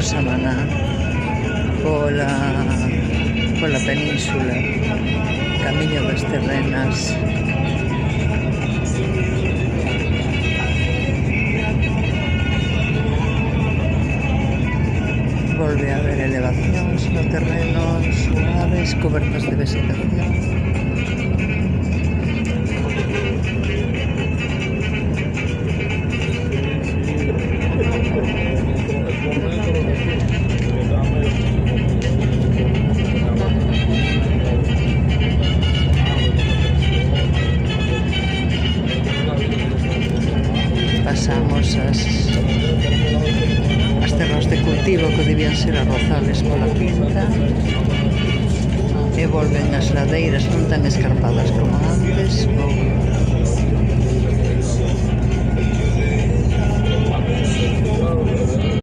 Seguimos a Maná pola península, camiño das Terrenas. Volve a haber elevacións no terreno, suaves, cobertas de vegetación. Pasamos as terras de cultivo que debían ser arrozales pola pinta e volven as ladeiras non tan escarpadas como antes.